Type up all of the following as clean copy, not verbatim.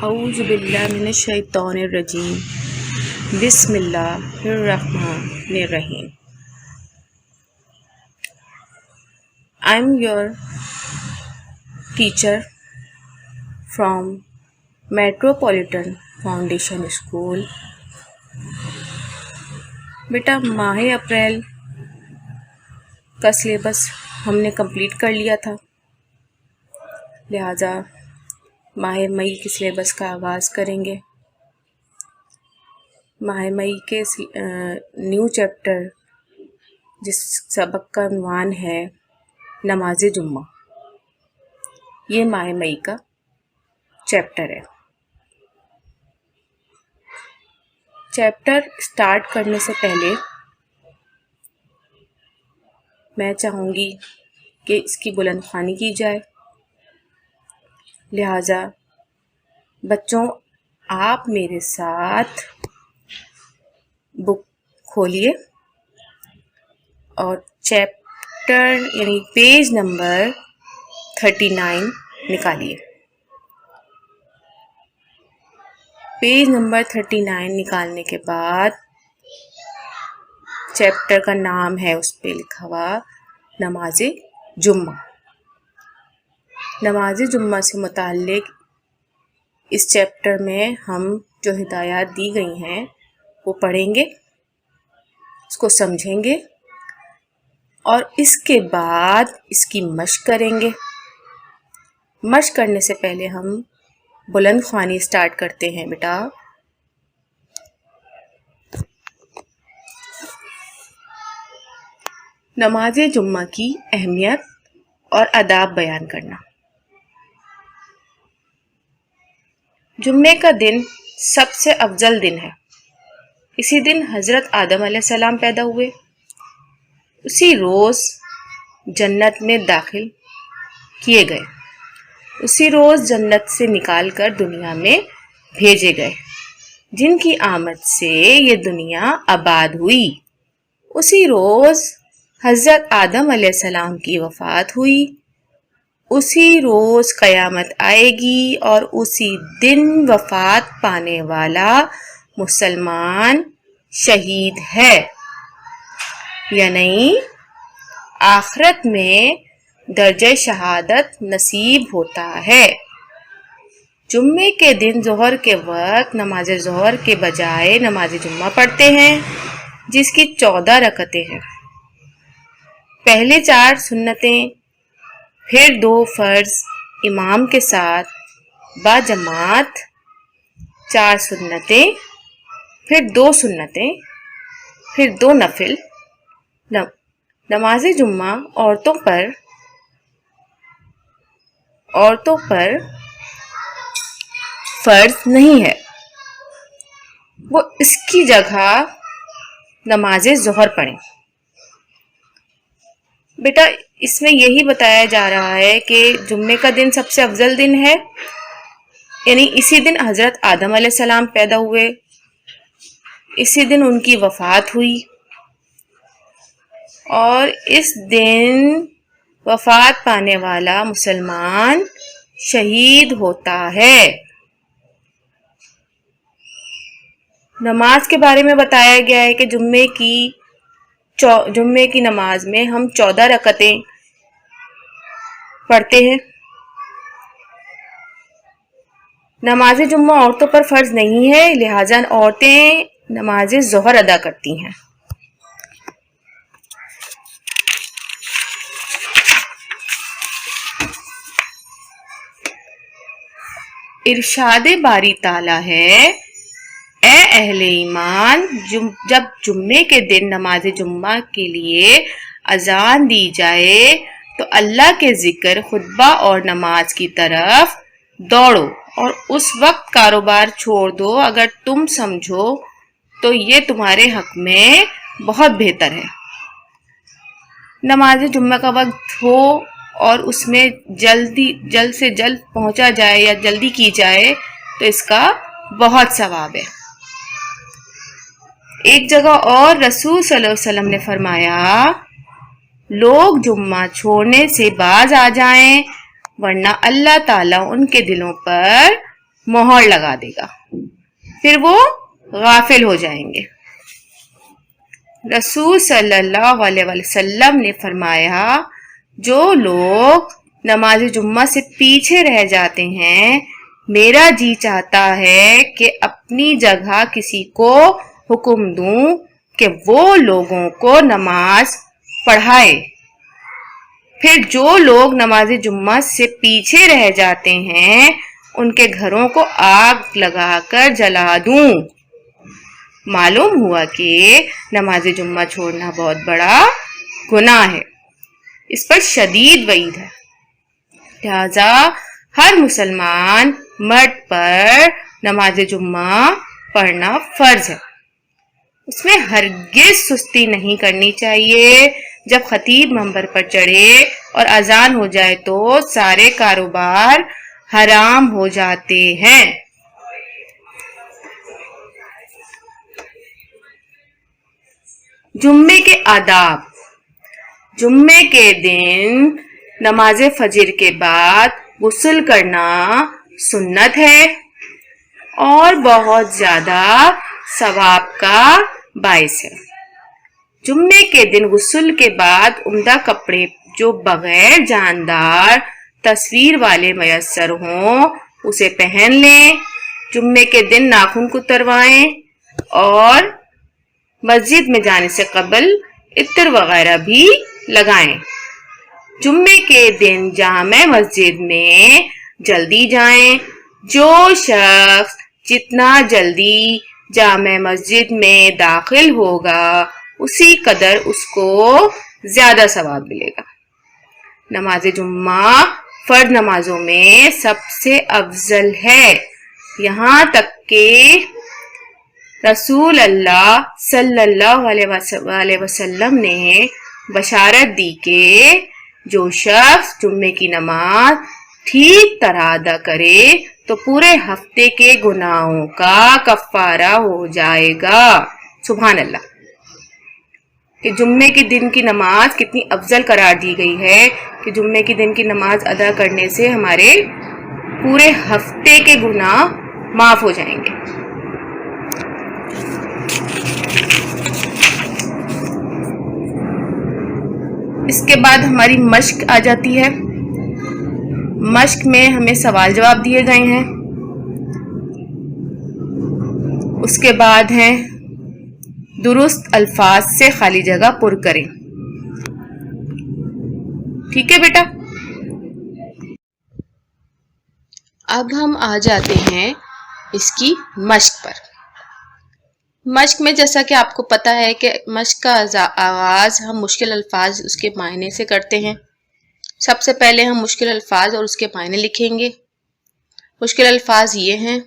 اعوذ باللہ من الشیطان الرجیم بسم اللہ الرحمن الرحیم. I'm your teacher from Metropolitan Foundation School. بیٹا ماہ اپریل کا سلیبس ہم نے کمپلیٹ کر لیا تھا، لہٰذا ماہ مئی کے سلیبس کا آغاز کریں گے. ماہ مئی کے نیو چیپٹر جس سبق کا عنوان ہے نماز جمعہ، یہ ماہ مئی کا چیپٹر ہے. چیپٹر سٹارٹ کرنے سے پہلے میں چاہوں گی کہ اس کی بلند خوانی کی جائے. لہٰذا بچوں آپ میرے ساتھ بک کھولیے اور چیپٹر یعنی پیج نمبر 39 نکالیے. پیج نمبر 39 نکالنے کے بعد چیپٹر کا نام ہے، اس پہ لکھا ہوا نماز جمعہ. نماز جمعہ سے متعلق اس چیپٹر میں ہم جو ہدایات دی گئی ہیں وہ پڑھیں گے، اس کو سمجھیں گے اور اس کے بعد اس کی مشق کریں گے. مشق کرنے سے پہلے ہم بلند خوانی سٹارٹ کرتے ہیں. بیٹا نماز جمعہ کی اہمیت اور آداب بیان کرنا. جمعے کا دن سب سے افضل دن ہے. اسی دن حضرت آدم علیہ السلام پیدا ہوئے. اسی روز جنت میں داخل کیے گئے. اسی روز جنت سے نکال کر دنیا میں بھیجے گئے، جن کی آمد سے یہ دنیا آباد ہوئی. اسی روز حضرت آدم علیہ السلام کی وفات ہوئی. اسی روز قیامت آئے گی اور اسی دن وفات پانے والا مسلمان شہید ہے یا نہیں، آخرت میں درجہ شہادت نصیب ہوتا ہے. جمعے کے دن ظہر کے وقت نماز ظہر کے بجائے نماز جمعہ پڑھتے ہیں، جس کی 14 رکعتیں ہیں. پہلے 4 سنتیں، پھر 2 فرض امام کے ساتھ با جماعت، 4 سنتیں، پھر 2 سنتیں، پھر 2 نفل. نماز جمعہ عورتوں پر فرض نہیں ہے، وہ اس کی جگہ نماز ظہر پڑھیں. بیٹا اس میں یہی بتایا جا رہا ہے کہ جمعے کا دن سب سے افضل دن ہے، یعنی اسی دن حضرت آدم علیہ السلام پیدا ہوئے، اسی دن ان کی وفات ہوئی اور اس دن وفات پانے والا مسلمان شہید ہوتا ہے. نماز کے بارے میں بتایا گیا ہے کہ جمعے کی نماز میں ہم 14 رکعتیں پڑھتے ہیں. نماز جمعہ عورتوں پر فرض نہیں ہے، لہٰذا عورتیں نماز ظہر ادا کرتی ہیں. ارشاد باری تعالیٰ ہے، اے اہل ایمان، جب جمعے کے دن نماز جمعہ کے لیے اذان دی جائے تو اللہ کے ذکر، خطبہ اور نماز کی طرف دوڑو اور اس وقت کاروبار چھوڑ دو. اگر تم سمجھو تو یہ تمہارے حق میں بہت بہتر ہے. نماز جمعہ کا وقت ہو اور اس میں جلد سے جلد پہنچا جائے یا جلدی کی جائے تو اس کا بہت ثواب ہے. ایک جگہ اور رسول صلی اللہ علیہ وسلم نے فرمایا، لوگ جمعہ چھوڑنے سے باز آ جائیں ورنہ اللہ تعالیٰ ان کے دلوں پر मोहर लगा देगा, फिर वो गाफिल हो जाएंगे। रसूल सल्लल्लाहु अलैहि वसल्लम ने फरमाया, जो लोग नमाज जुम्मा से पीछे रह जाते हैं, मेरा जी चाहता है कि अपनी जगह किसी को हुक्म दूं कि वो लोगों को नमाज पढ़ाए। फिर जो लोग नमाज जुम्मा से पीछे रह जाते हैं, उनके घरों को आग लगाकर जला दूं। मालूम हुआ कि नमाज जुम्मा छोड़ना बहुत बड़ा गुनाह है, इस पर शदीद वईद है। लिहाजा हर मुसलमान मर्द पर नमाज जुम्मा पढ़ना फर्ज है। उसमें हरगिज सुस्ती नहीं करनी चाहिए। जब खतीब मंबर पर चढ़े और अजान हो जाए तो सारे कारोबार हराम हो जाते हैं। जुम्मे के आदाब। जुम्मे के दिन नमाज फजर के बाद गुस्ल करना सुन्नत है और बहुत ज्यादा सवाब का बाइस है। जुम्मे के दिन गुस्ल के बाद उम्दा कपड़े जो बगैर जानदार तस्वीर वाले मयस्सर हों उसे पहन लें। जुम्मे के दिन नाखून कुतरवाएं और मस्जिद में जाने से कबल इत्र वगैरह भी लगाएं। जुम्मे के दिन जामे मस्जिद में जल्दी जाएं। जो शख्स जितना जल्दी जामे मस्जिद में दाखिल होगा उसी कदर उसको ज्यादा सवाब मिलेगा। नमाज जुम्मा फर्ज नमाजों में सबसे अफजल है। यहाँ तक कि रसूल अल्लाह सल्लल्लाहु अलैहि वसल्लम ने बशारत दी कि जो शख्स जुम्मे की नमाज ठीक तरह अदा करे तो पूरे हफ्ते के गुनाहों का कफ्फारा हो जाएगा। सुभान अल्लाह। कि जुम्मे के दिन की नमाज कितनी अफजल करार दी गई है कि जुम्मे के दिन की नमाज अदा करने से हमारे पूरे हफ्ते के गुनाह माफ हो जाएंगे। इसके बाद हमारी मश्क आ जाती है। मश्क में हमें सवाल जवाब दिए गए हैं। उसके बाद हैं दुरुस्त अल्फाज से खाली जगह पुर करें। ठीक है बेटा। अब हम आ जाते हैं इसकी मश्क पर। मश्क में जैसा कि आपको पता है कि मश्क का आगाज हम मुश्किल अल्फाज उसके मायने से करते हैं। सबसे पहले हम मुश्किल अल्फाज और उसके मायने लिखेंगे। मुश्किल अल्फाज ये हैं: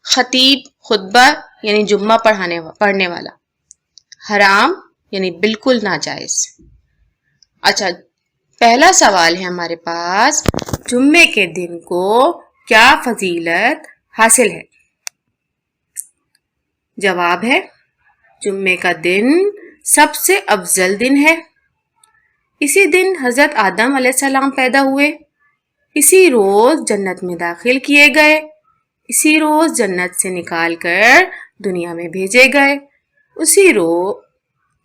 खतीब खुतबा यानी जुम्मा पढ़ने वाला, हराम यानी बिल्कुल नाजायज। अच्छा, पहला सवाल है हमारे पास, जुम्मे के दिन को क्या फजीलत हासिल है? जवाब है, जुम्मे का दिन सबसे अफजल दिन है। इसी दिन हजरत आदम अलैहिस्सलाम पैदा हुए, इसी रोज जन्नत में दाखिल किए गए, इसी रोज जन्नत से निकालकर दुनिया में भेजे गए, उसी रोज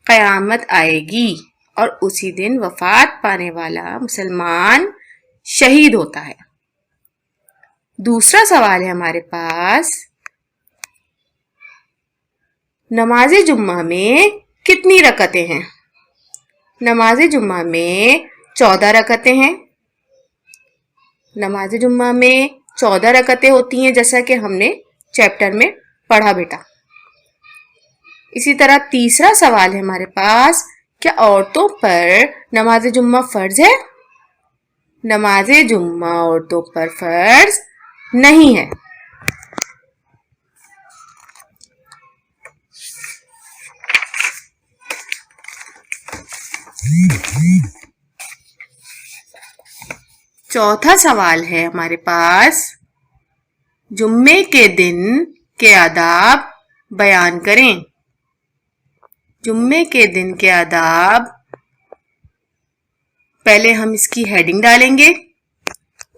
कयामत आएगी और उसी दिन वफात पाने वाला मुसलमान शहीद होता है। दूसरा सवाल है हमारे पास, नमाज जुम्मा में कितनी रकतें हैं? नमाज जुम्मा में 14 रकतें हैं। नमाज जुम्मा में 14 रकतें होती हैं, जैसा कि हमने चैप्टर में पढ़ा बेटा। इसी तरह तीसरा सवाल है हमारे पास, क्या औरतों पर नमाज जुम्मा फर्ज है? नमाज जुम्मा औरतों पर फर्ज नहीं है। चौथा सवाल है हमारे पास, जुम्मे के दिन के आदाब बयान करें। जुम्मे के दिन के आदाब, पहले हम इसकी हेडिंग डालेंगे,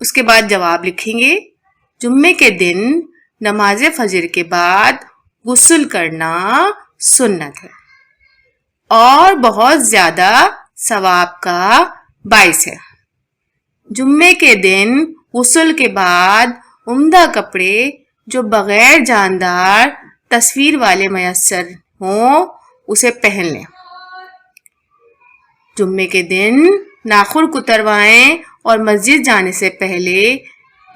उसके बाद जवाब लिखेंगे। जुम्मे के दिन नमाज फजर के बाद गुस्ल करना सुन्नत है और बहुत ज्यादा सवाब का बाइस है। जुम्मे के दिन गुस्ल के बाद उम्दा कपड़े जो बगैर जानदार तस्वीर वाले मयस्सर हों उसे पहन लें। जुम्मे के दिन नाखून कुतरवाएं और मस्जिद जाने से पहले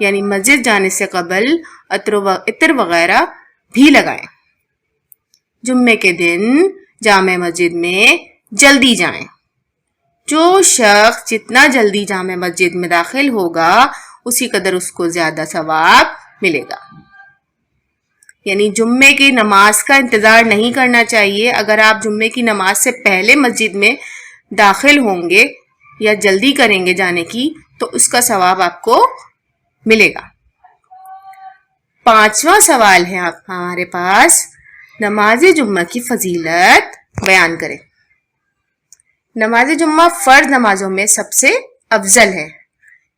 यानी मस्जिद जाने से कबल इत्र वगैरह भी लगाएं। जुम्मे के दिन जामे मस्जिद में जल्दी जाएं। जो शख्स जितना जल्दी जामे मस्जिद में दाखिल होगा उसी कदर उसको ज्यादा सवाब मिलेगा। यानी जुम्मे की नमाज का इंतजार नहीं करना चाहिए। अगर आप जुम्मे की नमाज से पहले मस्जिद में दाखिल होंगे या जल्दी करेंगे जाने की तो उसका सवाब आपको मिलेगा। 5वां सवाल है हमारे पास, नमाज जुम्मा की फजीलत बयान करें। नमाज जुम्मा फर्ज नमाजों में सबसे अफजल है।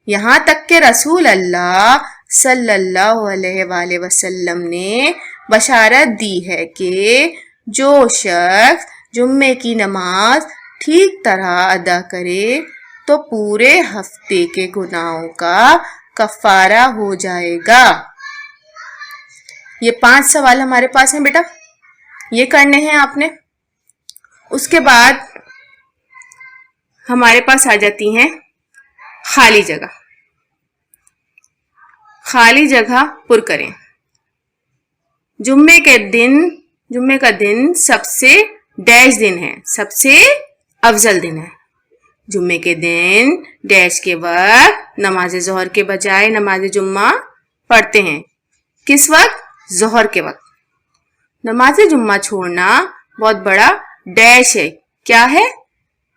यहाँ तक के रसूल अल्लाह सल्लल्लाहु अलैहि वसल्लम ने बशारत दी है कि जो शख्स जुम्मे की नमाज ठीक तरह अदा करे तो पूरे हफ्ते के गुनाहों का कफारा हो जाएगा। ये 5 सवाल हमारे पास हैं बेटा, ये करने हैं आपने। उसके बाद हमारे पास आ जाती हैं खाली जगह। खाली जगह पुर करें। जुम्मे का दिन सबसे डैश दिन है, सबसे अफजल दिन है। जुम्मे के दिन डैश के वक्त नमाज ज़ोहर के बजाय नमाज जुम्मा पढ़ते हैं। किस वक्त? ज़ोहर के वक्त। नमाज जुम्मा छोड़ना बहुत बड़ा डैश है। क्या है?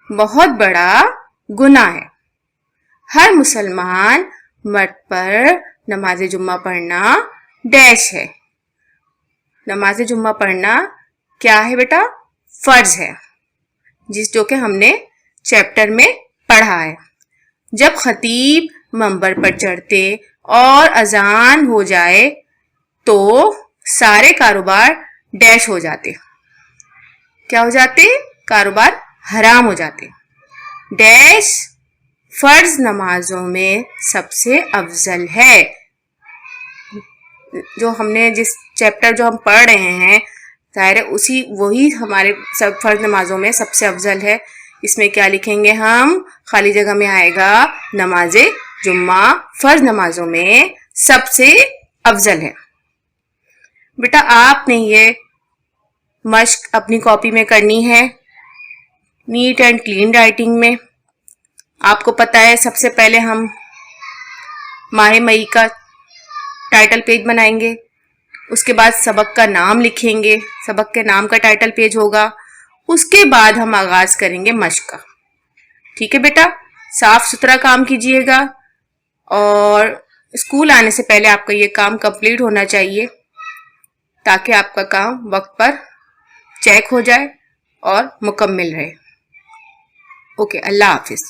बहुत बड़ा गुनाह है। हर मुसलमान मर्द पर नमाज जुम्मा पढ़ना डैश है। नमाज जुम्मा पढ़ना क्या है बेटा? फर्ज है, जो कि हमने चैप्टर में पढ़ा है। जब खतीब मंबर पर चढ़ते और अजान हो जाए तो सारे कारोबार डैश हो जाते। क्या हो जाते? कारोबार हराम हो जाते। डैश फर्ज नमाजों में सबसे अफजल है। जो हमने जिस चैप्टर जो हम पढ़ रहे हैं ज़ाहिर है वही हमारे सब फर्ज नमाजों में सबसे अफजल है। इसमें क्या लिखेंगे हम? खाली जगह में आएगा नमाज जुम्मा फर्ज नमाजों में सबसे अफजल है। बेटा आपने ये मश्क अपनी कॉपी में करनी है, नीट एंड क्लीन राइटिंग में। आपको पता है सबसे पहले हम माह मई का टाइटल पेज बनाएंगे, उसके बाद सबक का नाम लिखेंगे, सबक के नाम का टाइटल पेज होगा, उसके बाद हम आगाज करेंगे मश्क का। ठीक है बेटा, साफ सुथरा काम कीजिएगा और स्कूल आने से पहले आपका ये काम कंप्लीट होना चाहिए ताकि आपका काम वक्त पर चेक हो जाए और मुकम्मल रहे। ओके, अल्लाह हाफिज।